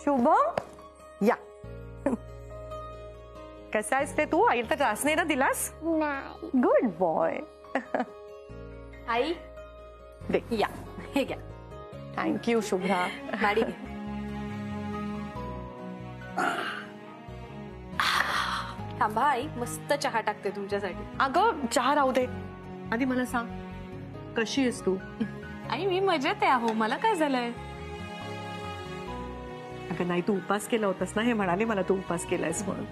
शुभम या. कसा आहेस रे तू? आई तर त्रास नाही ना दिलास? नाही. Good boy. आई दे या, हे घ्या. थँक्यू शुभ्रा. गाडी घे. थांबा आई, मस्त चहा टाकते तुमच्यासाठी. अगं चहा राहू दे, आधी मला सांग कशी आहेस तू? आई मी मजेत आहे. अहो मला काय झालंय? अगं नाही, तू उपास केला होतास ना, हे म्हणाले मला तू उपास केलायस म्हणून.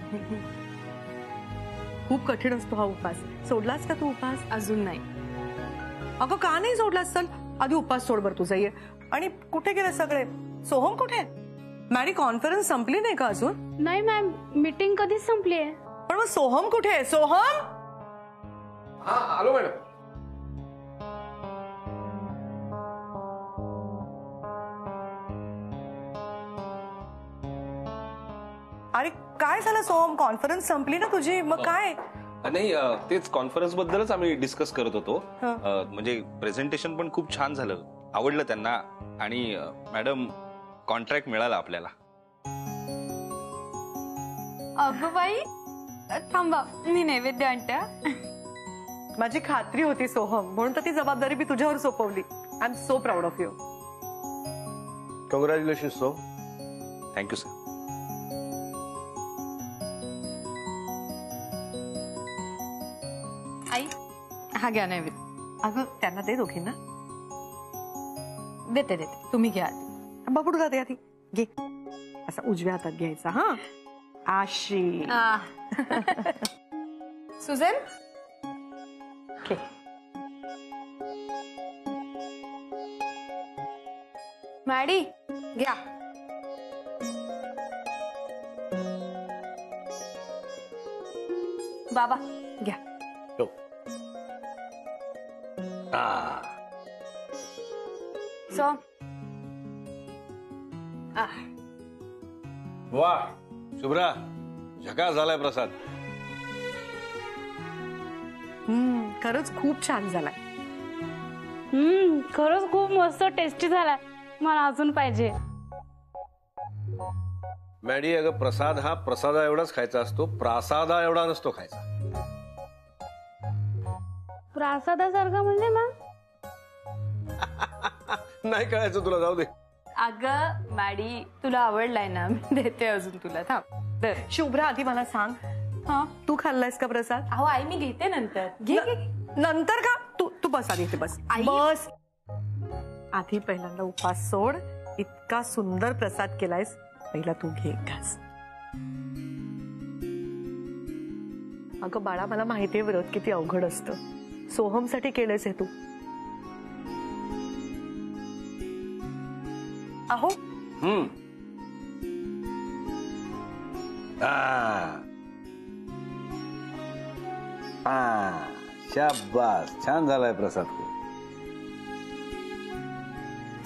खूप कठीण असतो हा उपास. सोडलास का तू उपास? अजून नाही. अगं का नाही सोडलास? चल आधी उपास सोड बर तुझा. ये. आणि कुठे गेले सगळे? सोहम कुठे? मॅडी कॉन्फरन्स संपली नाही का अजून? नाही मॅम, मीटिंग कधीच संपली आहे. पण मग सोहम कुठे आहे? सोहम. हा आलो मॅडम. अरे काय झालं सोहम? कॉन्फरन्स संपली ना तुझी, मग काय? नाही तेच कॉन्फरन्स बद्दलच आम्ही डिस्कस करत होतो. म्हणजे प्रेझेंटेशन पण खूप छान झालं, आवडलं त्यांना. आणि मॅडम कॉन्ट्रॅक्ट मिळाला आपल्याला. अगं बाई थांबा, मी नैवेद्य आणते. माझी खात्री होती सोहम, म्हणून तर ती जबाबदारी मी तुझ्यावर सोपवली. I am so proud of you. Congratulation so. Thank you sir. आई हा घ्या नैवेद्य. अगं त्यांना दे दोघींना. देते देते, तुम्ही घ्या. बाबूड जाते आधी. घे. असा उजव्या हातात घ्यायचा. हा आशी. सुजन घे. मॅडी घ्या. बाबा घ्या. सो वा शुभ्रा, झकास झालाय प्रसाद. खरंच खूप छान झालाय. खरंच खूप मस्त टेस्टी झालाय. मला अजून पाहिजे. मॅडी अगं, प्रसाद हा प्रसादा एवढाच खायचा असतो, प्रासादा एवढा नसतो खायचा. प्रासादासारखा म्हणजे मॅम? नाही कळायचं तुला, जाऊ दे. अगं मॅडी तुला आवडलाय ना, मी देते अजून तुला. थांब. शुभ्रा आधी मला सांग, हा तू खाल्लायस का प्रसाद? अहो आई मी घेते नंतर. घे घे. नंतर का? तू तू बस आधी इथे बस. आई. बस. आधी पहिल्यांदा उपास सोड. इतका सुंदर प्रसाद केलायस, पहिला तू घे घास. अगं बाळा, मला माहितीये व्रत किती अवघड असतं. सोहमसाठी केलंयस हे तू. अहो शाबास, छान झालाय प्रसाद.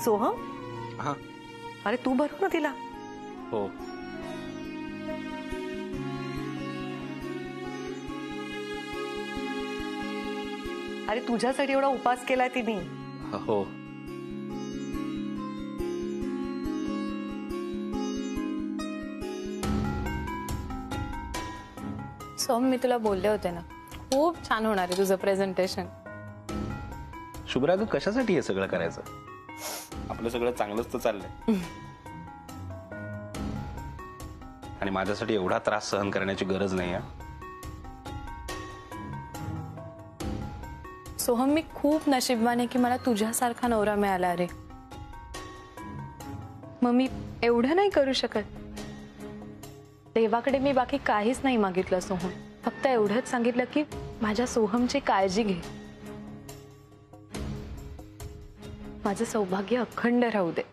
सोहम. हा. अरे तू भरू ना तिला. हो. अरे तुझ्यासाठी एवढा उपास केलाय तिने. हो. सोम मी तुला बोलले होते ना, खूप छान होणार आहे तुझं प्रेझेंटेशन. शुभ्रा तू कशासाठी हे सगळं करायचं? आपलं सगळं चांगलंच तर चाललंय. आणि माझ्यासाठी एवढा त्रास सहन करण्याची गरज नाही आहे. सोहम मी खूप नशीबवान आहे की मला तुझ्यासारखा नवरा मिळाला रे. मग मी एवढं नाही करू शकत. देवाकडे मी बाकी काहीच नाही मागितलं सोहम, फक्त एवढंच सांगितलं की माझ्या सोहमची काळजी घे, माझं सौभाग्य अखंड राहू दे.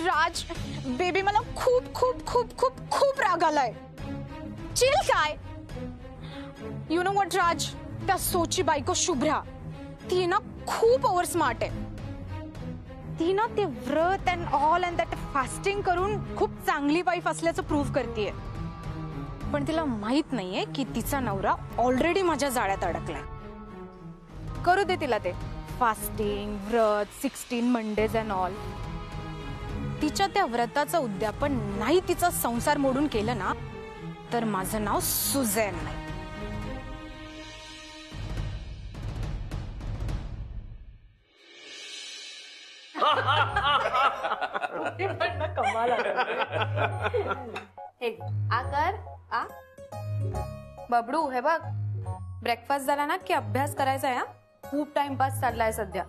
राज बेबी मला खूप खूप खूप खूप खूप राग आलाय. चिल काय. यू नो व्हॉट राज, त्या सोची बायको शुभ्रा ती ना खूप ओव्हर स्मार्ट आहे. ती ना ते व्रत and all and that fasting करून खूप चांगली वाईफ असल्याचं प्रूव्ह करतेय. पण तिला माहित नाहीये की तिचा नवरा ऑलरेडी माझ्या जाळ्यात अडकलाय. करू दे तिला ते फास्टिंग, व्रत, 16 मंडेज अँड ऑल. तिच्या त्या व्रताचं उद्यापन नाही तिचा संसार मोडून केलं ना तर माझं नाव सुझॅन नाही. कमाल बबडू हे बघ, ब्रेकफास्ट झाला ना की अभ्यास करायचा आहे. खूप टाइमपास चाललाय सध्या.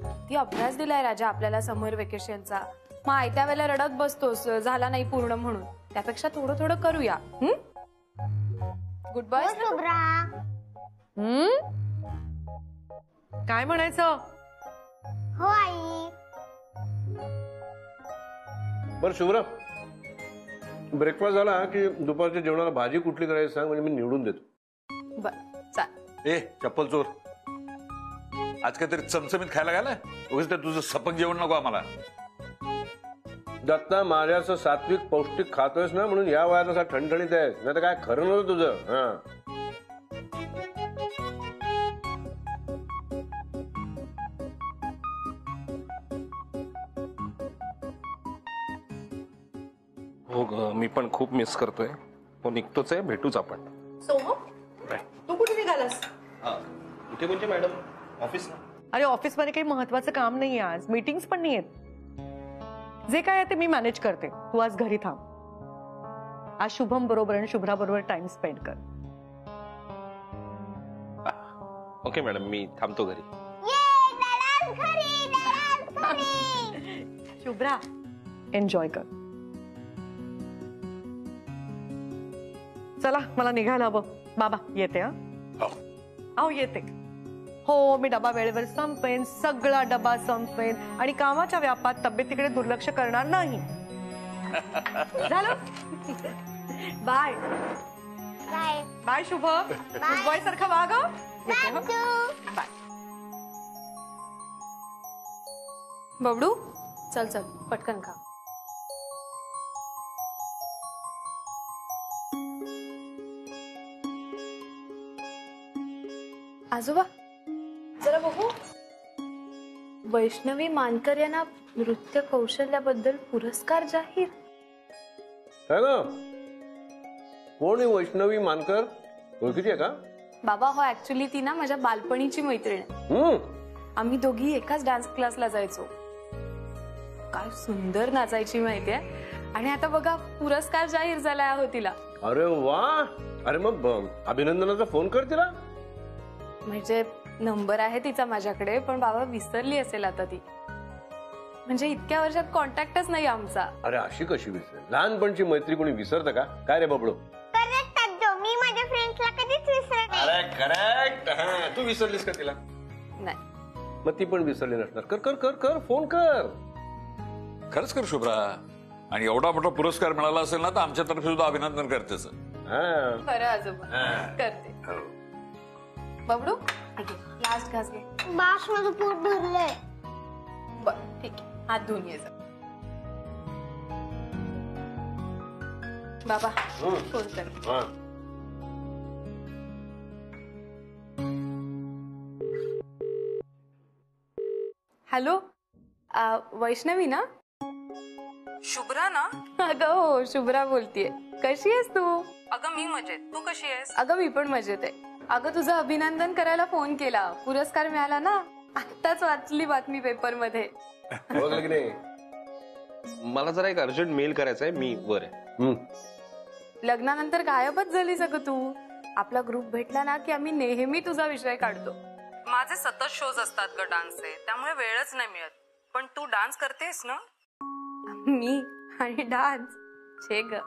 किती अभ्यास दिलाय राजा आपल्याला समर वेकेशनचा. मग आयत्या वेळेला रडत बसतोस झाला नाही पूर्ण म्हणून. त्यापेक्षा थोडं थोडं करूया. Goodbye. काय म्हणायचं? हो आई. बरं शुभ्रा, ब्रेकफास्ट झाला की दुपारच्या जेवणाला भाजी कुठली करायची सांग, म्हणजे मी निवडून देतो. बर चाल. ए चप्पल चोर, आज काहीतरी चमचमीत खायला घालाय. उगाच ते तुझं सपक जेवण नको आम्हाला. दत्ता माझ्याचं सात्विक पौष्टिक खातोयस ना म्हणून या वयात असा ठणठणीत आहेस, नाही तर काय खरं नव्हतं तुझं. हा हो ग, मी पण खूप मिस करतोय. हो निघतोच आहे, भेटूच आपण. तू कुठे निघालास? कुठे म्हणजे मॅडम? ऑफिस. अरे ऑफिसमध्ये काही महत्वाचं काम नाही आज, मीटिंग्स पण नाही आहेत. जे काय आहे ते मी मॅनेज करते. तू आज घरी थांब. आज शुभम बरोबर आणि शुभ्रा बरोबर टाइम स्पेंड कर. ओके मॅडम, मी थांबतो घरी. शुभ्रा एन्जॉय कर. चला मला निघायला हवं. बाबा येते. अहो येते. हो मी डबा वेळेवर संपेन, सगळा डबा संपेन आणि कामाच्या व्यापात तब्येतीकडे दुर्लक्ष करणार नाही. झालं. बाय बाय बाय शुभ. बाय सारखं वाग. बाय. बबडू चल चल पटकन खा. आजोबा जरा बघू. वैष्णवी मानकर यांना नृत्य कौशल्याबद्दल पुरस्कार जाहीर. काय ग, कोण आहे वैष्णवी मानकर? ओळखीची आहे का? बाबा हो ऍक्च्युली ती ना माझ्या बालपणीची मैत्रीण आहे. आम्ही दोघी एकाच डान्स क्लासला जायचो. काय सुंदर नाचायची माहितीये. आणि आता बघा पुरस्कार जाहीर झालाय अहो तिला. अरे वा. अरे मग अभिनंदनाचा फोन कर तिला. म्हणजे नंबर आहे तिचा माझ्याकडे, पण बाबा विसरली असेल आता ती. म्हणजे इतक्या वर्षात कॉन्टॅक्टच नाही आमचा. अरे अशी कशी विसरेल? लहानपणची मैत्री कोणी विसरतं का? काय रे बबडू? करेक्ट अज्जो, मी माझ्या फ्रेंड्सला कधीच विसरत नाही. अरे करेक्ट. तू विसरलीस का तिला? नाही. मग ती पण विसरली नसणार. कर कर कर कर फोन कर. खरंच कर शुभ्रा. आणि एवढा मोठा पुरस्कार मिळाला असेल ना तर आमच्यातर्फे सुद्धा अभिनंदन करतेच. खरं आजोबा करते. बबडू लास्ट घास घे. बास माझं पोट भरलंय. बर ठीक आहे, हात धुवून ये जा. बाबा फोन कर. हॅलो वैष्णवी ना? शुभ्रा ना? अगं हो शुभ्रा बोलतीये. कशी आहेस तू? अगं मी मजेत. तू कशी आहेस? अगं मी पण मजेत आहे. अगं तुझं अभिनंदन करायला फोन केला. पुरस्कार मिळाला ना. आत्ताच वाचली बातमी पेपर मध्ये. ओळखलं की नाही? मला जरा एक अर्जंट मेल करायचा आहे, मी वर आहे. लग्नानंतर गायबच झालीस अगं तू. आपला ग्रुप भेटला ना की आम्ही नेहमी तुझा विषय काढतो. माझे सतत शोज असतात ग डान्सचे, त्यामुळे वेळच नाही मिळत. पण तू डान्स करतेस ना? मी आणि डान्स छे ग.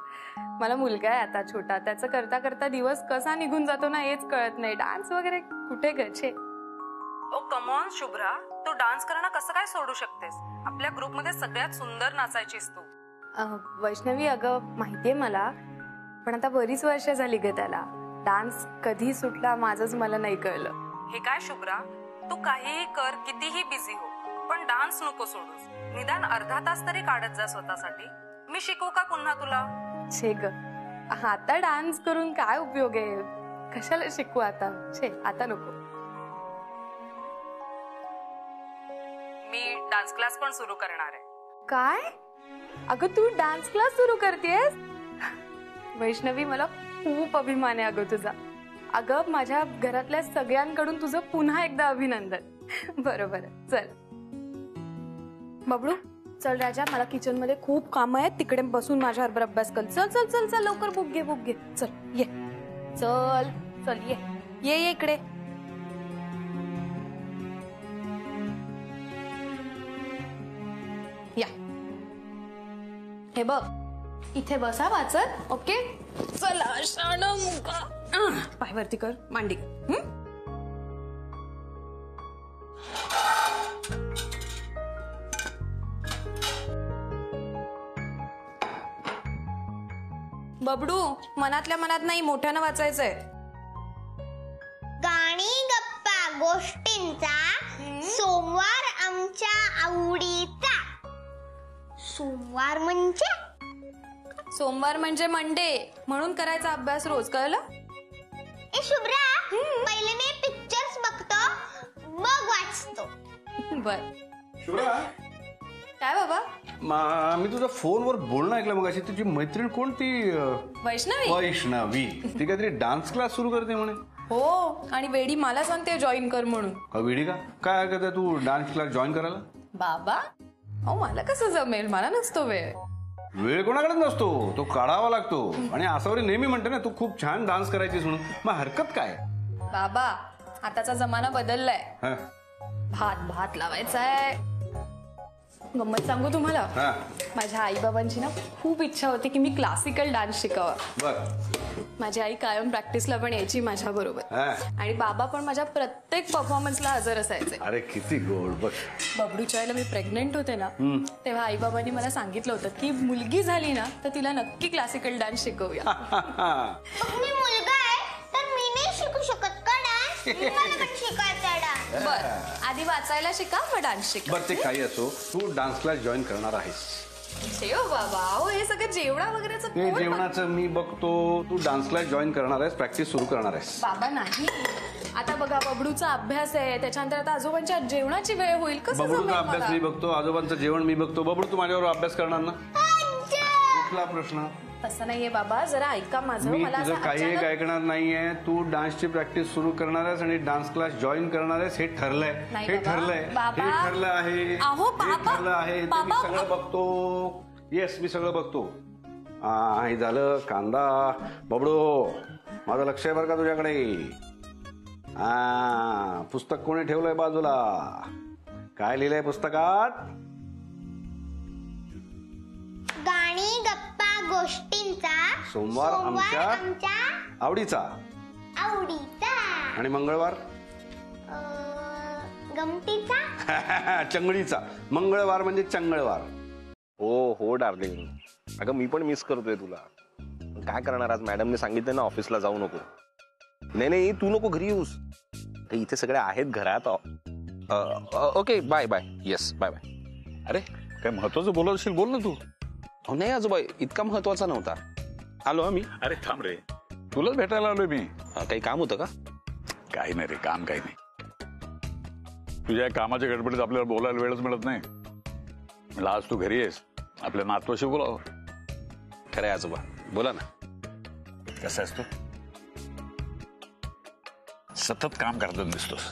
मला मुलगा आहे आता छोटा. त्याचं करता करता दिवस कसा निघून जातो ना हेच कळत नाही. डान्स वगैरे कुठे ग छे. ओ कम ऑन शुभ्रा, तू डान्स करणं कसं काय सोडू शकतेस? आपल्या ग्रुपमध्ये सगळ्यात सुंदर नाचायचीस तू. वैष्णवी, अगं माहितीये मला, पण आता बरीच वर्ष झाली ग त्याला. डान्स कधी सुटला माझंच मला नाही कळलं. हे काय शुभ्रा, तू काहीही कर, कितीही बिझी हो, पण डान्स नको सोडूस. निदान अर्धा तास तरी काढत जा स्वतःसाठी. मी शिकवू का पुन्हा तुला? छे ग, आता डान्स करून काय उपयोग आहे? कशाला शिकू आता? छे, आता नको. मी डान्स क्लास पण सुरू करणार आहे. काय? अगं तू डान्स क्लास सुरू करतेस? वैष्णवी, मला खूप अभिमान आहे अगं तुझा. अगं माझ्या घरातल्या सगळ्यांकडून तुझं पुन्हा एकदा अभिनंदन. बरोबर, चल बबडू, चल राजा, मला किचन मध्ये खूप काम आहेत, तिकडे बसून माझ्याबरोबर अभ्यास कर. चल चल चल चल, लवकर बुक घे. चल ये, चल चल ये ये ये इकडे. या, हे बघ, इथे बसा वाचत. ओके, चला शाण मुका. पायवरती कर, मांडी कर. बबडू, मनातल्या मनात नाही, मोठ्यानं वाचायचंय. गाणी गप्पा गोष्टींचा सोमवार आमच्या आवडीचा. सोमवार म्हणजे मंडे, म्हणून करायचा अभ्यास रोज, कळलं? ए शुभ्रा, पहिले मी पिक्चर्स बघतो, मग वाचतो. बर. शुभ्रा, काय बाबा? मी तुझा फोनवर बोलणं ऐकलं मग. अशी तुझी मैत्रीण कोणती? वैष्णवी. वैष्णवी, ती काहीतरी डान्स क्लास सुरू करते म्हणे. हो, आणि वेडी मला सांगते जॉईन कर म्हणून. वेडी का? काय हरकत आहे तू डान्स क्लास जॉईन करायला? बाबा, अहो मला कसं जमेल, मला नसतो वेळ. वेळ कोणाकडे नसतो, तो काढावा लागतो. आणि आसावरी नेहमी म्हणते ना, तू खूप छान डान्स करायचीस म्हणून. मग हरकत काय? बाबा, आताचा जमाना बदललाय. भात भात लावायचाय. गंमत सांगू तुम्हाला, माझ्या आई बाबांची ना खूप इच्छा होती की मी क्लासिकल डान्स शिकावा. बर. माझी आई कायम प्रॅक्टिसला पण यायची माझ्या बरोबर, आणि बाबा पण माझ्या प्रत्येक परफॉर्मन्सला हजर असायचे. अरे किती गोड. बघ, बबडूच्या वेळेला मी प्रेग्नेंट होते ना, तेव्हा आई बाबांनी मला सांगितलं होतं की मुलगी झाली ना तर तिला नक्की क्लासिकल डान्स शिकवूया. मी मुलगा आहे तर मी नाही शिकू शकत का डान्स? मला पण शिकायचा डान्स. बर, आधी वाचायला शिका, मग डान्स शिका. बर, ते काही असो, तू डान्स क्लास जॉईन करणार आहेस. बाबा, हो हे सगळं जेवणा वगैरेचं ते जेवणाचं मी बघतो. तू डान्स क्लास जॉईन करणार आहेस, प्रॅक्टिस सुरू करणार आहेस. बाबा नाही, आता बघा बबडूचा अभ्यास आहे, त्याच्यानंतर आता आजोबांच्या जेवणाची वेळ होईल. कसं बबडूचा अभ्यास मी बघतो, आजोबांचं जेवण मी बघतो. बबडू तू माझ्यावर अभ्यास करणार ना? कुठला प्रश्न? तसं नाहीये बाबा, जरा ऐका माझं. मी मला तुझं काही एक ऐकणार नाहीये. तू डान्सची प्रॅक्टिस सुरू करणार आहेस आणि डान्स क्लास जॉईन करणार आहेस. हे ठरलंय, हे ठरलंय, हे ठरलं आहे, हे ठरलं आहे. ते मी सगळं बघतो. येस, मी सगळं बघतो. हे झालं कांदा. बबडू, माझं लक्ष आहे बरं का तुझ्याकडे. पुस्तक कोणी ठेवलंय बाजूला? काय लिहिलंय पुस्तकात? गाणी गप्पा गोष्टींचा सोमवार आमच्या आवडीचा. आणि मंगळवार गमतीचा. चंगळीचा. मंगळवार म्हणजे चंगळवार. हो हो डार्लिंग, अगं मी पण मिस करतोय तुला. काय करणार, आज मॅडमने सांगितलं ना ऑफिसला जाऊ नको. नाही तू नको घरी येऊस, इथे सगळे आहेत घरात. Okay, bye bye. Yes, bye bye. अरे काय महत्वाचं बोलत असेल, बोल ना तू. नाही आजोबा, इतका महत्वाचा नव्हता. आलो आम्ही. अरे थांब रे, तुलाच भेटायला आलोय मी. काही काम होतं का? काही नाही रे, काम काही नाही. तुझ्या कामाच्या गडबडीत आपल्याला बोलायला वेळच मिळत नाही. म्हणलं आज तू घरी आहेस, आपल्या नातवाशी बोलावं. खरंय आजोबा, बोला ना. कसं आहेस तू? सतत काम करताना दिसतोस.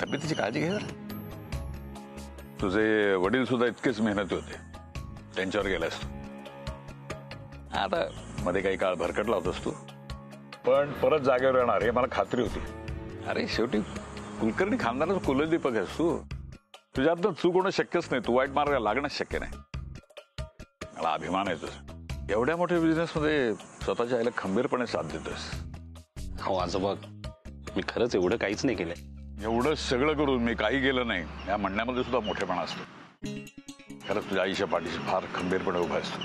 तब्येतीची काळजी घे जरा. तुझे वडील सुद्धा इतकेच मेहनती होते, त्यांच्यावर गेलास तू. आता मध्ये काही काळ भरकटला होतास तू, पण परत जागेवर येणार हे मला खात्री होती. अरे शेवटी कुलकर्णी खानदानाचा कुलदीपक आहेस तू. तुझ्यातनं चूक होणं शक्यच नाही. तू वाईट मार्गाला लागणंच शक्य नाही. मला अभिमान आहे तुझा. एवढ्या मोठ्या बिझनेस मध्ये स्वतःच्या आईला खंबीरपणे साथ देतोस. हो आजोबा, मी खरंच एवढं काहीच नाही केलंय. एवढं सगळं करून मी काही केलं नाही या म्हणण्यामध्ये सुद्धा मोठेपणा असतो. खरंच तुझ्या आईच्या पाठीशी फार खंबीरपणे उभा आहेस तू.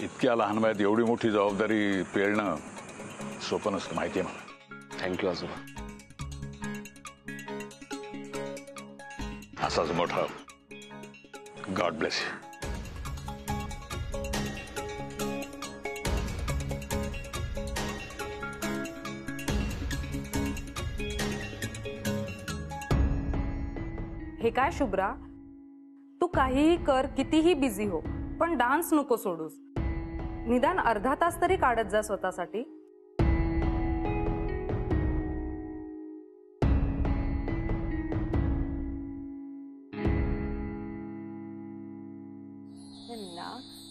इतक्या लहान वयात एवढी मोठी जबाबदारी पेलणं सोपं नसतं, माहिती आहे मला. थँक्यू आजोबा. असाच मोठा. God bless you. हे काय शुभ्रा, तू काहीही कर, कितीही बिझी हो, पण डान्स नको सोडूस. निदान अर्धा तास तरी काढत जा स्वतःसाठी.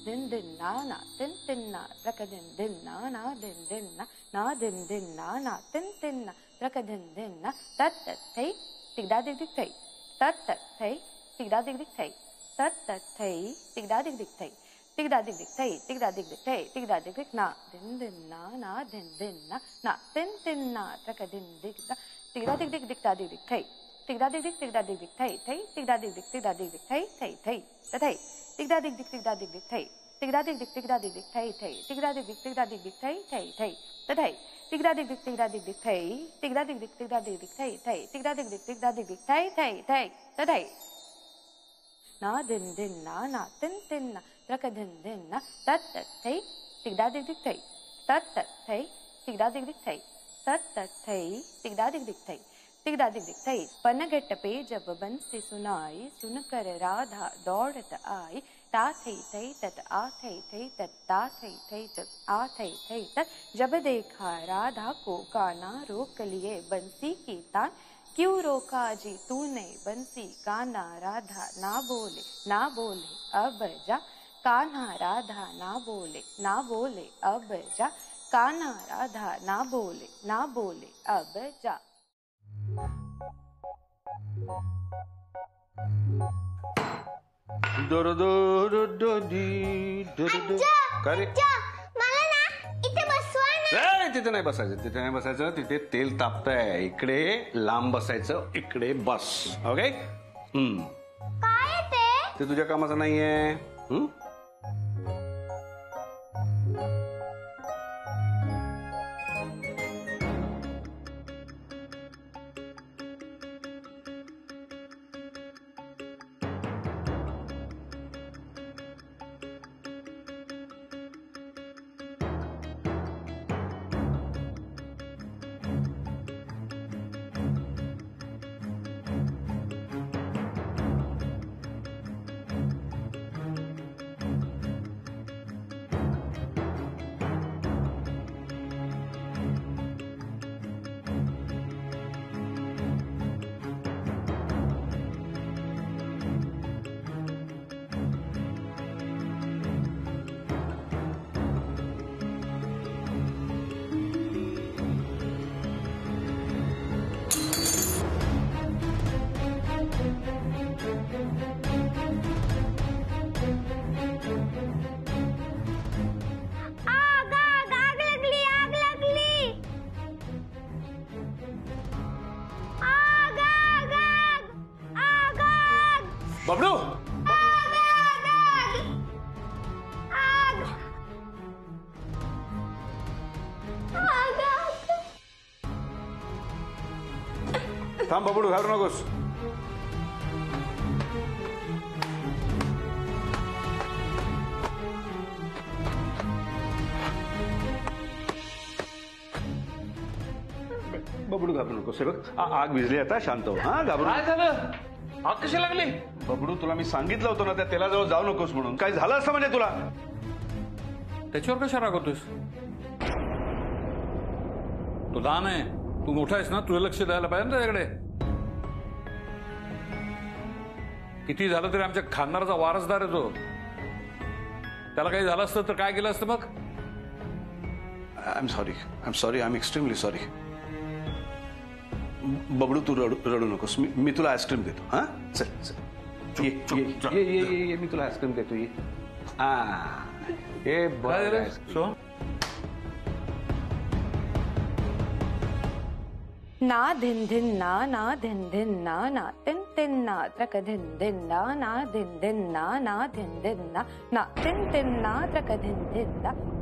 din din na na tin tin na traka din din na na din din na din din na na tin tin na traka din din na tat tat thei tigda dig dig thei tat tat thei tigda dig dig thei tat tat thei tigda dig dig thei tigda dig dig thei tigda dig dig thei tigda dig dig na din din na din din na tin tin na traka din dig da tigda dig dig tigda dig dig thei tigda dig dig tigda dig dig thei thei tigda dig dig tigda dig dig thei thei thei ta thei tigda dig dig tigda dig dig thei tigda dig dig tigda dig dig thei thei tigda dig dig tigda dig dig thei thei thei ta thei tigda dig dig tigda dig dig thei tigda dig dig tigda dig dig thei thei tigda dig dig tigda dig dig thei thei thei ta thei na din din na tin tin na traka din din na tat tat thei tigda dig dig thei tat tat thei tigda dig dig thei tat tat thei tigda dig dig thei tigda dig dig thei पनघट पे जब बंसी सुनाई सुनकर राधा दौड़त आई ता थई थई तत आ थई थई तत ता थई थई तत आ थई थई तत जब देखा राधा को काना रोक लिए बंसी की तान क्यों रोका जी तूने बंसी कान्हा राधा ना बोले अब जा कान्हा राधा ना बोले अब जा कान्हा राधा ना बोले अब जा. तिथे नाही बसायचं, तिथे तेल तापतंय. इकडे लांब बसायचं, इकडे बस. ओके. काय ते तुझ्या कामाचं नाहीये. बबडू थांब, बबडू घाबरू नकोस. बबडू घाबरू नकोस. हे बघ, आग विझली. आता शांत हो. हा, घाबरू. काय झालं? आग कशी लागली? बबडू, तुला मी सांगितलं होतं ना त्या तेलाजवळ जाऊ नकोस म्हणून. काय झालं असं म्हणजे तुला? त्याच्यावर कशा रागवतोस? तू लहान आहे, तू मोठा आहेस ना, तुझं लक्ष द्यायला पाहिजे ना त्याच्याकडे. किती झालं तरी आमच्या खानदाराचा वारसदार आहे तो. त्याला काही झालं असतं तर काय केलं असतं मग? I am sorry, I am extremely sorry. बबडू, तू रडू नकोस. मी तुला आईस्क्रीम देतो. हा, चल चल, ये, मी तुला आईस्क्रीम देतो. ये. हे ना धिन धिन ना धिन धिन ना तिन तिन ना त्रक धिन धिन ना धिन धिन ना धिन धिन ना तिन तिन ना त्रक धिन धिन